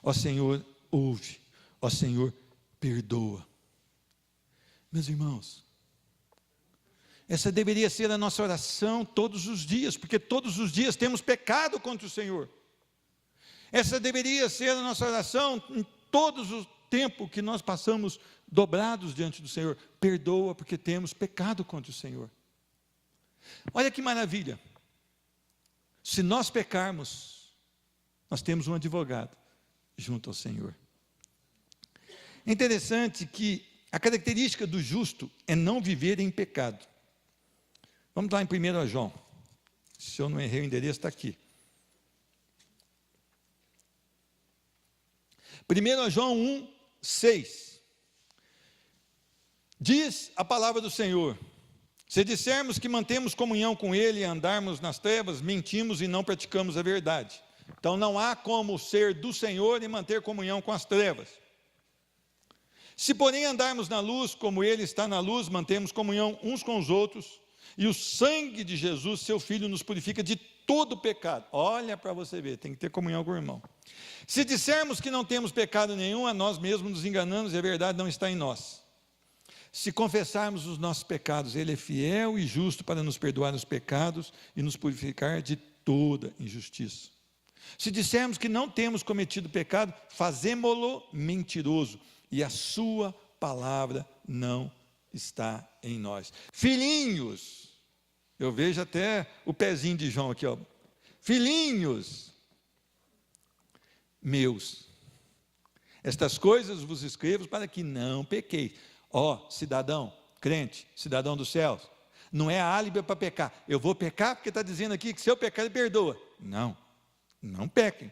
Ó Senhor, ouve. Ó Senhor, perdoa. Meus irmãos, essa deveria ser a nossa oração todos os dias, porque todos os dias temos pecado contra o Senhor. Essa deveria ser a nossa oração em todos os tempos que nós passamos dobrados diante do Senhor. Perdoa, porque temos pecado contra o Senhor. Olha que maravilha. Se nós pecarmos, nós temos um advogado junto ao Senhor. É interessante que a característica do justo é não viver em pecado. Vamos lá em 1 João. Se eu não errei o endereço, está aqui. 1 João 1, 6. Diz a palavra do Senhor: se dissermos que mantemos comunhão com Ele e andarmos nas trevas, mentimos e não praticamos a verdade. Então não há como ser do Senhor e manter comunhão com as trevas. Se porém andarmos na luz, como Ele está na luz, mantemos comunhão uns com os outros, e o sangue de Jesus, seu Filho, nos purifica de todo pecado. Olha para você ver, tem que ter comunhão com o irmão. Se dissermos que não temos pecado nenhum, a nós mesmos nos enganamos e a verdade não está em nós. Se confessarmos os nossos pecados, Ele é fiel e justo para nos perdoar os pecados e nos purificar de toda injustiça. Se dissermos que não temos cometido pecado, fazemo-lo mentiroso e a sua palavra não está em nós. Filhinhos, eu vejo até o pezinho de João aqui, ó. Filhinhos meus, estas coisas vos escrevo para que não pequeis. Ó, cidadão, crente, cidadão dos céus, não é álibi para pecar. Eu vou pecar porque está dizendo aqui que se eu pecar, Ele perdoa. Não, não pequem.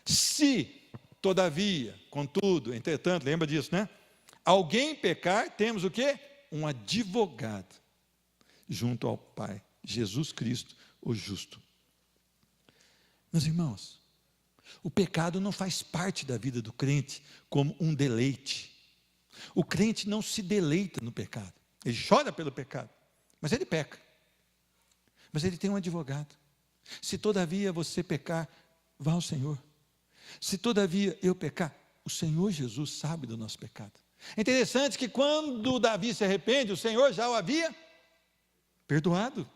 Se, todavia, contudo, entretanto, lembra disso, né? Alguém pecar, temos o quê? Um advogado junto ao Pai, Jesus Cristo, o justo. Meus irmãos, o pecado não faz parte da vida do crente como um deleite. O crente não se deleita no pecado. Ele chora pelo pecado, mas ele peca. Mas ele tem um advogado. Se todavia você pecar, vá ao Senhor. Se todavia eu pecar, o Senhor Jesus sabe do nosso pecado. É interessante que quando Davi se arrepende, o Senhor já o havia perdoado.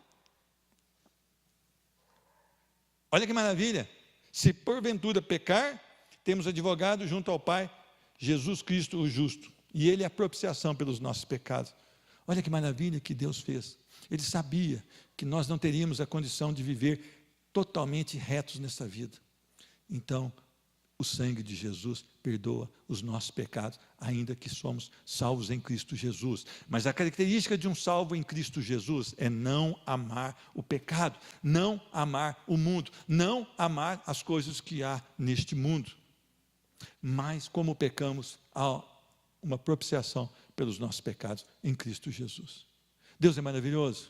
Olha que maravilha. Se porventura pecar, temos advogado junto ao Pai, Jesus Cristo o justo. E Ele é a propiciação pelos nossos pecados. Olha que maravilha que Deus fez. Ele sabia que nós não teríamos a condição de viver totalmente retos nessa vida. Então, o sangue de Jesus perdoa os nossos pecados, ainda que somos salvos em Cristo Jesus. Mas a característica de um salvo em Cristo Jesus é não amar o pecado, não amar o mundo, não amar as coisas que há neste mundo. Mas como pecamos, há uma propiciação pelos nossos pecados em Cristo Jesus. Deus é maravilhoso.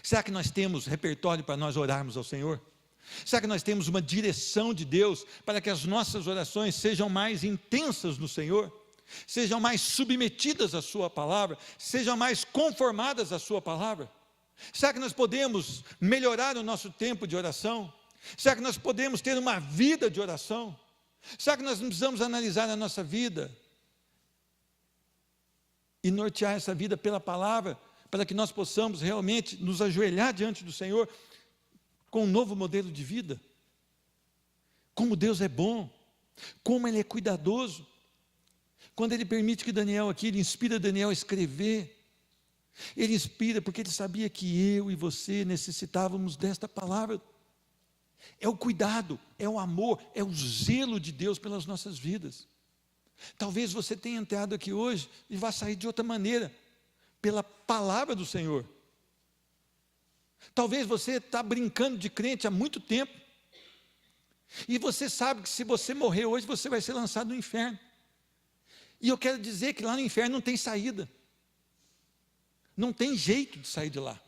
Será que nós temos repertório para nós orarmos ao Senhor? Será que nós temos uma direção de Deus para que as nossas orações sejam mais intensas no Senhor? Sejam mais submetidas à sua palavra? Sejam mais conformadas à sua palavra? Será que nós podemos melhorar o nosso tempo de oração? Será que nós podemos ter uma vida de oração? Será que nós não precisamos analisar a nossa vida e nortear essa vida pela palavra, para que nós possamos realmente nos ajoelhar diante do Senhor com um novo modelo de vida? Como Deus é bom, como Ele é cuidadoso. Quando Ele permite que Daniel aqui, Ele inspira Daniel a escrever, Ele inspira porque Ele sabia que eu e você necessitávamos desta palavra. É o cuidado, é o amor, é o zelo de Deus pelas nossas vidas. Talvez você tenha entrado aqui hoje e vá sair de outra maneira, pela palavra do Senhor. Talvez você está brincando de crente há muito tempo, e você sabe que se você morrer hoje, você vai ser lançado no inferno. E eu quero dizer que lá no inferno não tem saída, não tem jeito de sair de lá.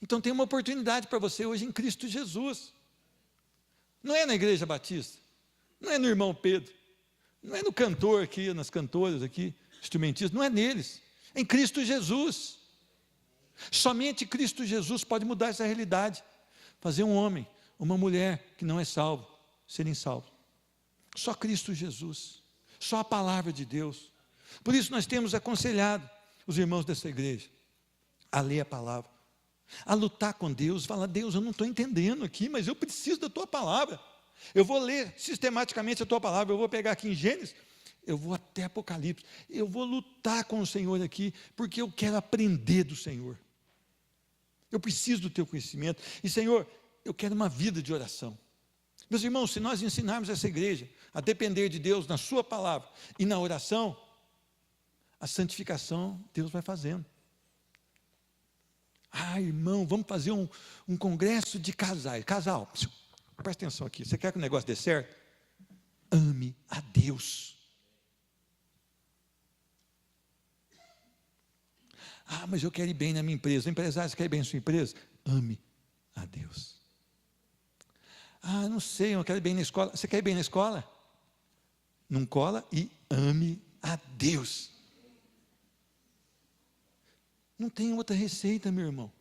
Então tem uma oportunidade para você hoje em Cristo Jesus. Não é na Igreja Batista, não é no irmão Pedro, não é no cantor aqui, nas cantoras aqui, instrumentistas, não é neles, é em Cristo Jesus. Somente Cristo Jesus pode mudar essa realidade, fazer um homem, uma mulher que não é salvo, serem salvos. Só Cristo Jesus, só a palavra de Deus. Por isso nós temos aconselhado os irmãos dessa igreja a ler a palavra, a lutar com Deus, falar: Deus, eu não estou entendendo aqui, mas eu preciso da tua palavra. Eu vou ler sistematicamente a tua palavra, eu vou pegar aqui em Gênesis, eu vou até Apocalipse, eu vou lutar com o Senhor aqui, porque eu quero aprender do Senhor. Eu preciso do teu conhecimento. E Senhor, eu quero uma vida de oração. Meus irmãos, se nós ensinarmos essa igreja a depender de Deus na sua palavra e na oração, a santificação Deus vai fazendo. Ah, irmão, vamos fazer um congresso de casais. Casal, presta atenção aqui. Você quer que o negócio dê certo? Ame a Deus. Ah, mas eu quero ir bem na minha empresa. O empresário, você quer ir bem na sua empresa? Ame a Deus. Ah, não sei, eu quero ir bem na escola. Você quer ir bem na escola? Não cola e ame a Deus. Não tem outra receita, meu irmão.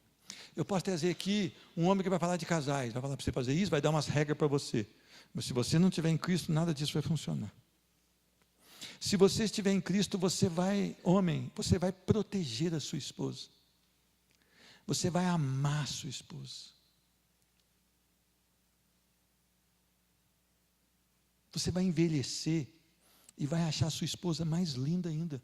Eu posso trazer aqui um homem que vai falar de casais, vai falar para você fazer isso, vai dar umas regras para você. Mas se você não estiver em Cristo, nada disso vai funcionar. Se você estiver em Cristo, você vai proteger a sua esposa. Você vai amar a sua esposa. Você vai envelhecer e vai achar a sua esposa mais linda ainda.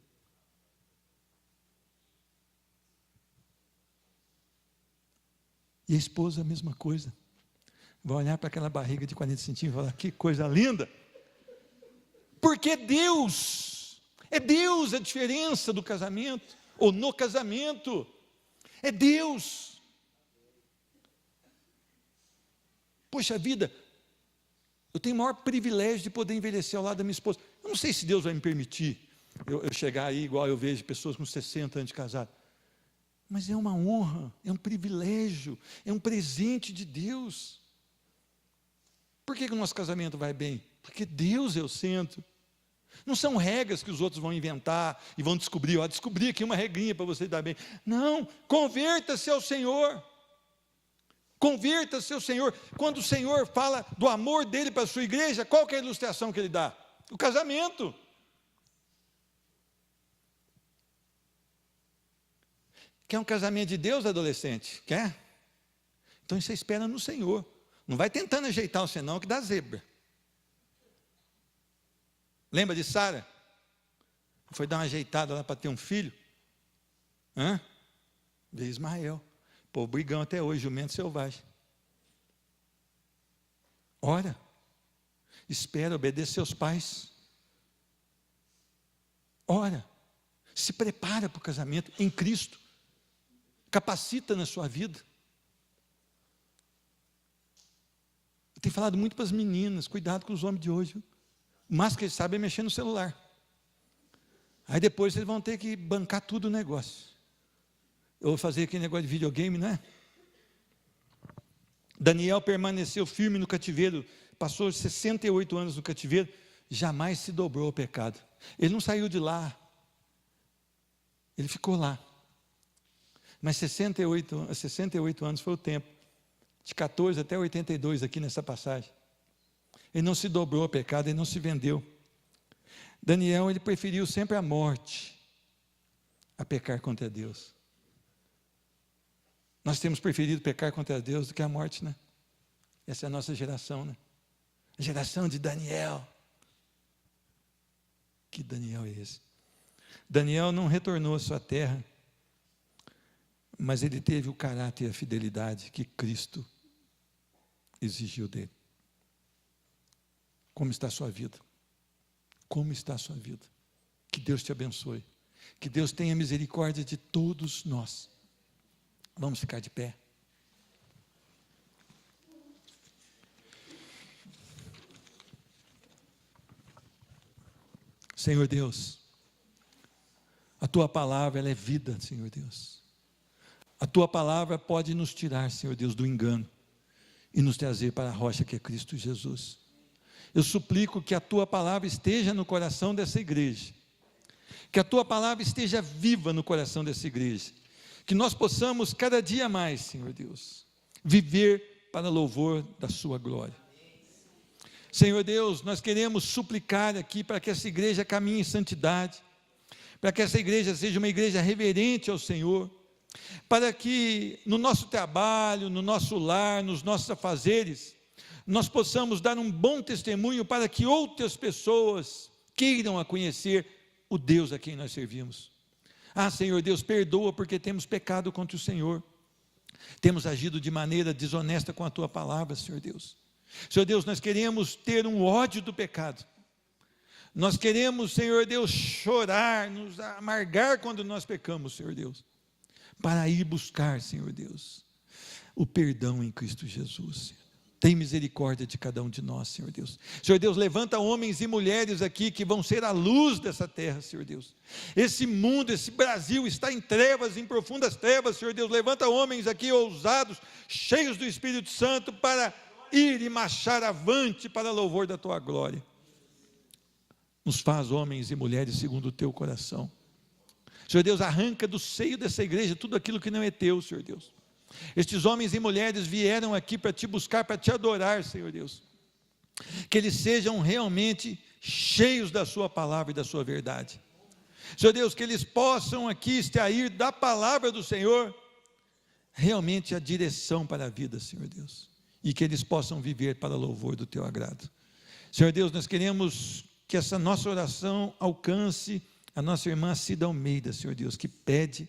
E a esposa a mesma coisa. Vai olhar para aquela barriga de 40 centímetros e falar, que coisa linda. Porque Deus, é Deus a diferença do casamento, ou no casamento, é Deus. Poxa vida, eu tenho o maior privilégio de poder envelhecer ao lado da minha esposa. Eu não sei se Deus vai me permitir eu chegar aí, igual eu vejo pessoas com 60 anos de casado. Mas é uma honra, é um privilégio, é um presente de Deus. Por que o nosso casamento vai bem? Porque Deus é o centro. Não são regras que os outros vão inventar e vão descobrir, descobri aqui uma regrinha para você dar bem. Não, converta-se ao Senhor. Converta-se ao Senhor. Quando o Senhor fala do amor dele para a sua igreja, qual que é a ilustração que ele dá? O casamento. Quer um casamento de Deus, adolescente? Quer? Então você espera no Senhor. Não vai tentando ajeitar você não, que dá zebra. Lembra de Sara? Foi dar uma ajeitada lá para ter um filho. Veio Ismael. Pô, brigão até hoje, jumento selvagem. Ora, espera, obedece seus pais. Ora, se prepara para o casamento em Cristo. Capacita na sua vida. Eu tenho falado muito para as meninas, cuidado com os homens de hoje. Viu? O mais que eles sabem é mexer no celular. Aí depois eles vão ter que bancar tudo o negócio. Eu vou fazer aquele negócio de videogame, não é? Daniel permaneceu firme no cativeiro, passou 68 anos no cativeiro, jamais se dobrou ao pecado. Ele não saiu de lá, ele ficou lá. Mas 68 anos foi o tempo, de 14 até 82 aqui nessa passagem. Ele não se dobrou ao pecado, ele não se vendeu. Daniel, ele preferiu sempre a morte a pecar contra Deus. Nós temos preferido pecar contra Deus do que a morte, né? Essa é a nossa geração, né? A geração de Daniel. Que Daniel é esse? Daniel não retornou à sua terra, mas ele teve o caráter e a fidelidade que Cristo exigiu dele. Como está a sua vida? Como está a sua vida? Que Deus te abençoe. Que Deus tenha misericórdia de todos nós. Vamos ficar de pé. Senhor Deus, a Tua palavra ela é vida, Senhor Deus. A Tua palavra pode nos tirar, Senhor Deus, do engano e nos trazer para a rocha que é Cristo Jesus. Eu suplico que a Tua palavra esteja no coração dessa igreja, que a Tua palavra esteja viva no coração dessa igreja, que nós possamos cada dia mais, Senhor Deus, viver para louvor da Sua glória. Senhor Deus, nós queremos suplicar aqui para que essa igreja caminhe em santidade, para que essa igreja seja uma igreja reverente ao Senhor, para que no nosso trabalho, no nosso lar, nos nossos afazeres, nós possamos dar um bom testemunho para que outras pessoas queiram a conhecer o Deus a quem nós servimos. Senhor Deus, perdoa porque temos pecado contra o Senhor, temos agido de maneira desonesta com a Tua palavra, Senhor Deus. Senhor Deus, nós queremos ter um ódio do pecado, nós queremos, Senhor Deus, chorar, nos amargar quando nós pecamos, Senhor Deus, para ir buscar, Senhor Deus, o perdão em Cristo Jesus, Senhor. Tem misericórdia de cada um de nós, Senhor Deus. Senhor Deus, levanta homens e mulheres aqui que vão ser a luz dessa terra, Senhor Deus. Esse mundo, esse Brasil está em trevas, em profundas trevas, Senhor Deus. Levanta homens aqui ousados, cheios do Espírito Santo, para ir e marchar avante para louvor da Tua glória. Nos faz homens e mulheres segundo o Teu coração. Senhor Deus, arranca do seio dessa igreja tudo aquilo que não é Teu, Senhor Deus. Estes homens e mulheres vieram aqui para te buscar, para te adorar, Senhor Deus. Que eles sejam realmente cheios da sua palavra e da sua verdade. Senhor Deus, que eles possam aqui extrair da palavra do Senhor realmente a direção para a vida, Senhor Deus. E que eles possam viver para louvor do teu agrado. Senhor Deus, nós queremos que essa nossa oração alcance a nossa irmã Cida Almeida, Senhor Deus, que pede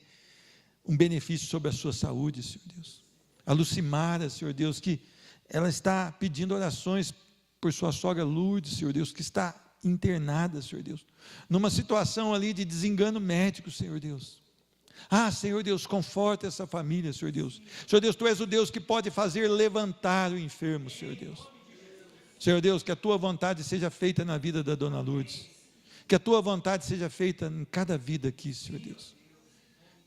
um benefício sobre a sua saúde, Senhor Deus. A Lucimara, Senhor Deus, que ela está pedindo orações por sua sogra Lourdes, Senhor Deus, que está internada, Senhor Deus, numa situação ali de desengano médico, Senhor Deus. Senhor Deus, conforta essa família, Senhor Deus. Senhor Deus, Tu és o Deus que pode fazer levantar o enfermo, Senhor Deus. Senhor Deus, que a Tua vontade seja feita na vida da dona Lourdes. Que a Tua vontade seja feita em cada vida aqui, Senhor Deus.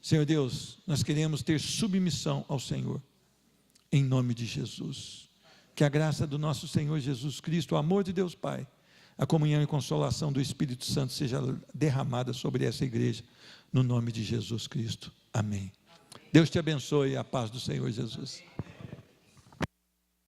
Senhor Deus, nós queremos ter submissão ao Senhor, em nome de Jesus. Que a graça do nosso Senhor Jesus Cristo, o amor de Deus Pai, a comunhão e consolação do Espírito Santo seja derramada sobre essa igreja, no nome de Jesus Cristo. Amém. Deus te abençoe, a paz do Senhor Jesus.